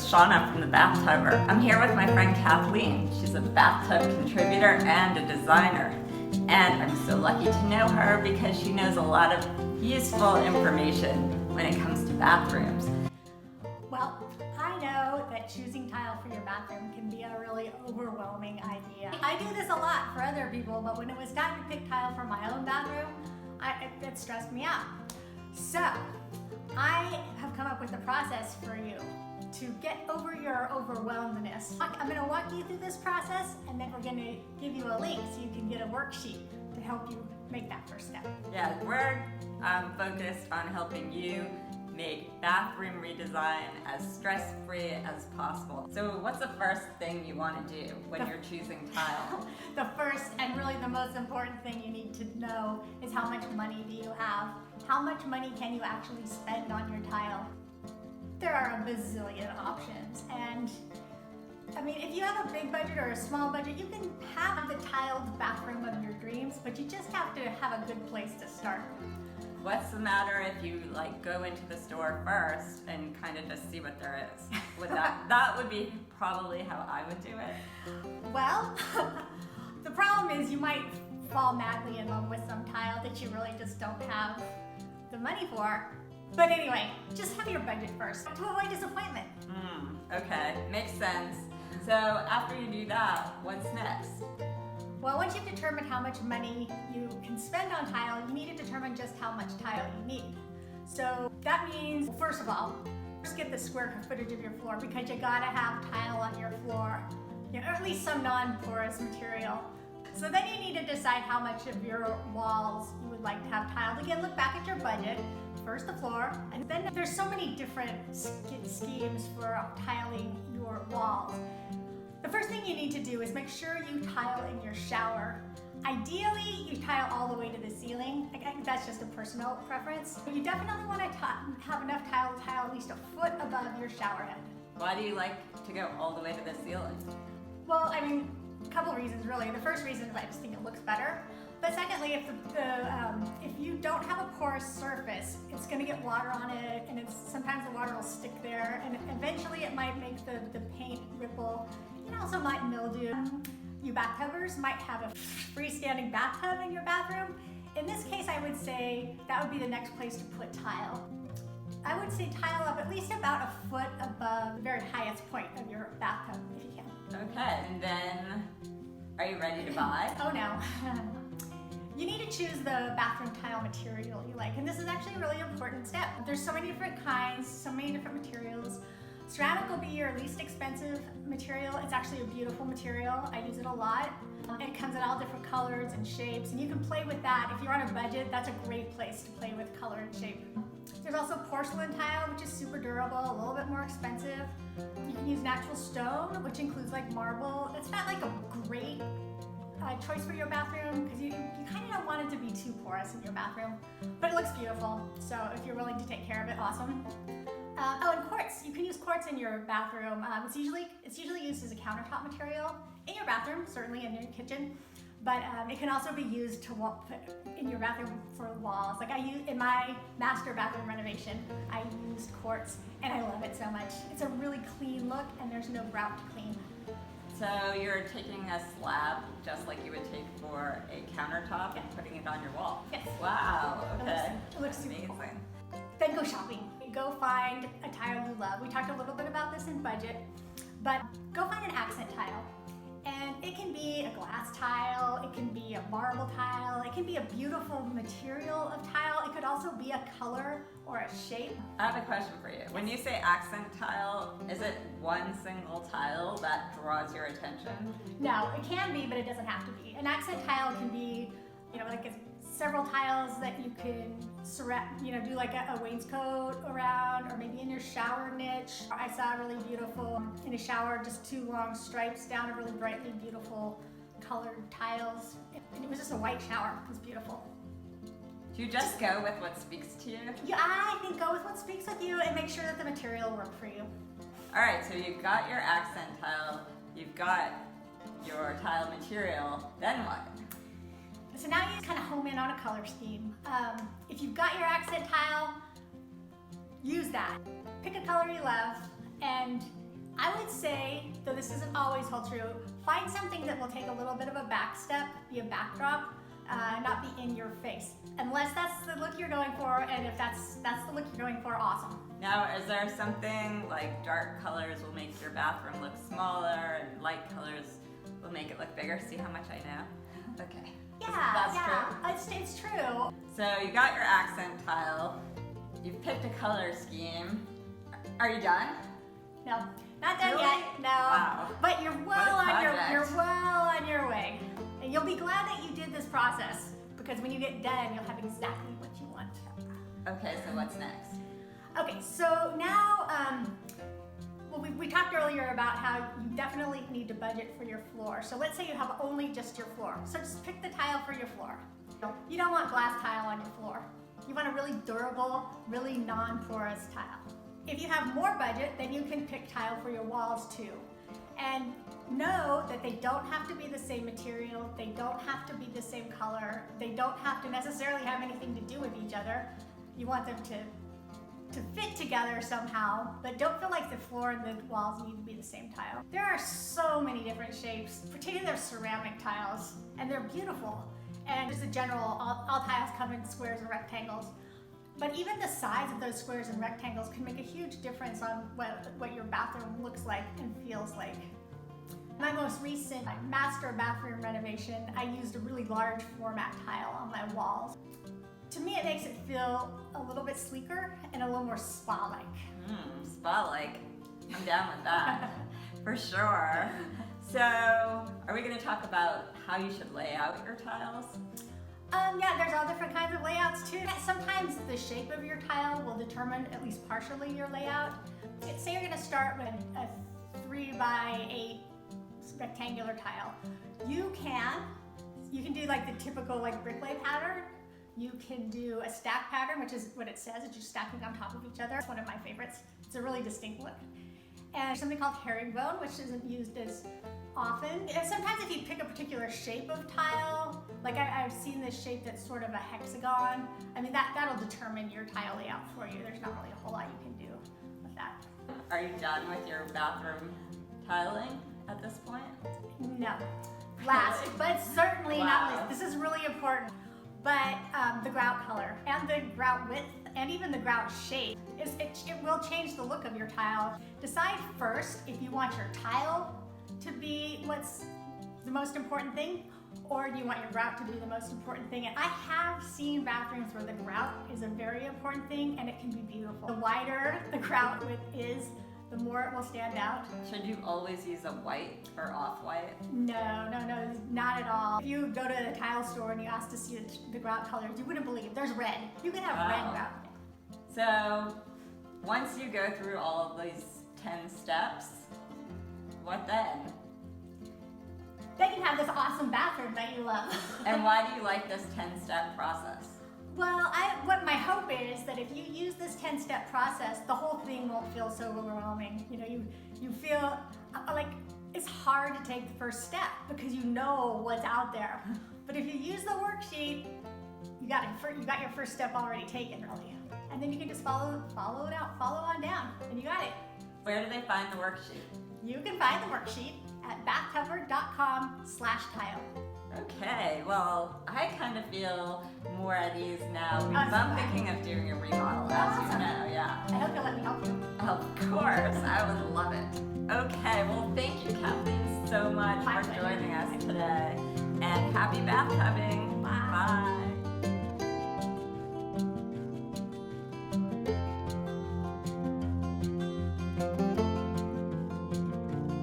is Shauna from the Bathtubber. I'm here with my friend Kathleen. She's a bathtub contributor and a designer. And I'm so lucky to know her because she knows a lot of useful information when it comes to bathrooms. Well, I know that choosing tile for your bathroom can be a really overwhelming idea. I do this a lot for other people, but when it was time to pick tile for my own bathroom, it stressed me out. So, I have come up with a process for you to get over your overwhelmedness. I'm going to walk you through this process, and then we're going to give you a link so you can get a worksheet to help you make that first step. Yeah, we're focused on helping you make bathroom redesign as stress-free as possible. So what's the first thing you want to do when you're choosing tile? The first and really the most important thing you need to know is how much money do you have? How much money can you actually spend on your tile? There are a bazillion options, and I mean, if you have a big budget or a small budget, you can have the tiled bathroom of your dreams, but you just have to have a good place to start. What's the matter if you go into the store first and kind of just see what there is? That would be probably how I would do it. Well, the problem is you might fall madly in love with some tile that you really just don't have the money for. But anyway, just have your budget first to avoid disappointment. Okay, makes sense. So after you do that, what's next? Well, once you've determined how much money you can spend on tile, you need to determine just how much tile you need. So that means, first of all, first get the square footage of your floor, because you gotta have tile on your floor, or at least some non-porous material. So then you need to decide how much of your walls you would like to have tiled. Again, look back at your budget. First the floor, and then there's so many different schemes for tiling your walls. The first thing you need to do is make sure you tile in your shower. Ideally, you tile all the way to the ceiling. That's just a personal preference. But you definitely want to have enough tile to tile at least a foot above your shower head. Why do you like to go all the way to the ceiling? Well, I mean, a couple reasons really. The first reason is I just think it looks better. But secondly, if you don't have a porous surface, it's going to get water on it, and sometimes the water will stick there, and eventually it might make the paint ripple. It also might mildew. You bathtubbers might have a freestanding bathtub in your bathroom. In this case, I would say that would be the next place to put tile. I would say tile up at least about a foot above the very highest point of your bathtub, if you can. Okay, and then are you ready to buy? Oh no. You need to choose the bathroom tile material you like, and this is actually a really important step. There's so many different kinds, so many different materials. Ceramic will be your least expensive material. It's actually a beautiful material. I use it a lot. It comes in all different colors and shapes, and you can play with that. If you're on a budget, that's a great place to play with color and shape. There's also porcelain tile, which is super durable, a little bit more expensive. You can use natural stone, which includes marble. It's not a great choice for your bathroom, because you kind of don't want it to be too porous in your bathroom, but it looks beautiful, so if you're willing to take care of it, awesome. Oh, and quartz. You can use quartz in your bathroom. It's usually used as a countertop material in your bathroom, certainly in your kitchen, but it can also be used to put in your bathroom for walls. In my master bathroom renovation, I used quartz, and I love it so much. It's a really clean look, and there's no grout to clean. So you're taking a slab, just like you would take for a countertop, and putting it on your wall? Yes. Wow, okay. It looks super amazing. cool. Then go shopping. Go find a tile you love. We talked a little bit about this in budget, but go find an accent tile. And it can be a glass tile, it can be a marble tile, it can be a beautiful material of tile, it could also be a color or a shape. I have a question for you. When you say accent tile, is it one single tile that draws your attention? No, it can be, but it doesn't have to be. An accent tile can be, several tiles that you can do a wainscot around, or maybe in your shower niche. I saw really beautiful in a shower, just two long stripes down a really brightly beautiful colored tiles. And it was just a white shower. It was beautiful. Do you just go with what speaks to you? Yeah, I think go with what speaks with you and make sure that the material works for you. All right, so you've got your accent tile, you've got your tile material, then what? So now you kind of home in on a color scheme. If you've got your accent tile, use that. Pick a color you love, and I would say, though this isn't always hold true, find something that will take a little bit of a back step, be a backdrop, not be in your face. Unless that's the look you're going for, and if that's the look you're going for, awesome. Now, is there something like dark colors will make your bathroom look smaller and light colors will make it look bigger? See how much I know? Okay. That's true? It's true. So you got your accent tile, you've picked a color scheme. Are you done? No, not done Really? yet. No. Wow. But you're What a project. you're well on your way. And you'll be glad that you did this process, because when you get done, you'll have exactly what you want. Okay, so what's next? Okay, so now, well, we talked earlier about how you definitely need to budget for your floor. So let's say you have only just your floor. So just pick the tile for your floor. You don't want glass tile on your floor. You want a really durable, really non-porous tile. If you have more budget, then you can pick tile for your walls too. And know that they don't have to be the same material, they don't have to be the same color, they don't have to necessarily have anything to do with each other. You want them to fit together somehow, but don't feel like the floor and the walls need to be the same tile. There are so many different shapes, particularly their ceramic tiles, and they're beautiful. And just in general, all tiles come in squares and rectangles. But even the size of those squares and rectangles can make a huge difference on what your bathroom looks like and feels like. My most recent master bathroom renovation, I used a really large format tile on my walls. To me, it makes it feel a little bit sleeker and a little more spa-like. Spa-like. I'm down with that, for sure. So, are we going to talk about how you should lay out your tiles? Yeah, there's all different kinds of layouts too. Sometimes the shape of your tile will determine at least partially your layout. Say you're going to start with a 3x8 rectangular tile. You can do like the typical like bricklay pattern. You can do a stack pattern, which is what it says. It's just stacking on top of each other. It's one of my favorites. It's a really distinct look. And there's something called herringbone, which isn't used as often. And sometimes if you pick a particular shape of tile, like I've seen this shape that's sort of a hexagon, I mean that'll determine your tile layout for you. There's not really a whole lot you can do with that. Are you done with your bathroom tiling at this point? No. Last, Really? but certainly not Wow. least. This is really important. But the grout color and the grout width and even the grout shape, it will change the look of your tile. Decide first if you want your tile to be what's the most important thing, or do you want your grout to be the most important thing. And I have seen bathrooms where the grout is a very important thing and it can be beautiful. The wider the grout width is, the more it will stand out. Should you always use a white or off-white? No, not at all. If you go to a tile store and you ask to see the grout colors, you wouldn't believe. There's red. You can have red grout. So, once you go through all of these 10 steps, what then? Then you have this awesome bathroom that you love. And why do you like this 10-step process? Well, what my hope is that if you use this 10-step process, the whole thing won't feel so overwhelming. You know, you feel like it's hard to take the first step because you know what's out there. But if you use the worksheet, you got your first step already taken, really. And then you can just follow it out, follow on down, and you got it. Where do they find the worksheet? You can find the worksheet at bathtubber.com/tile. Okay, well, I kind of feel more at ease now because I'm thinking of doing a remodel, as you know, yeah. I hope you'll let me help you. Of course, I would love it. Okay, well, thank you, Kathleen, so much My for pleasure. joining us today. And happy bath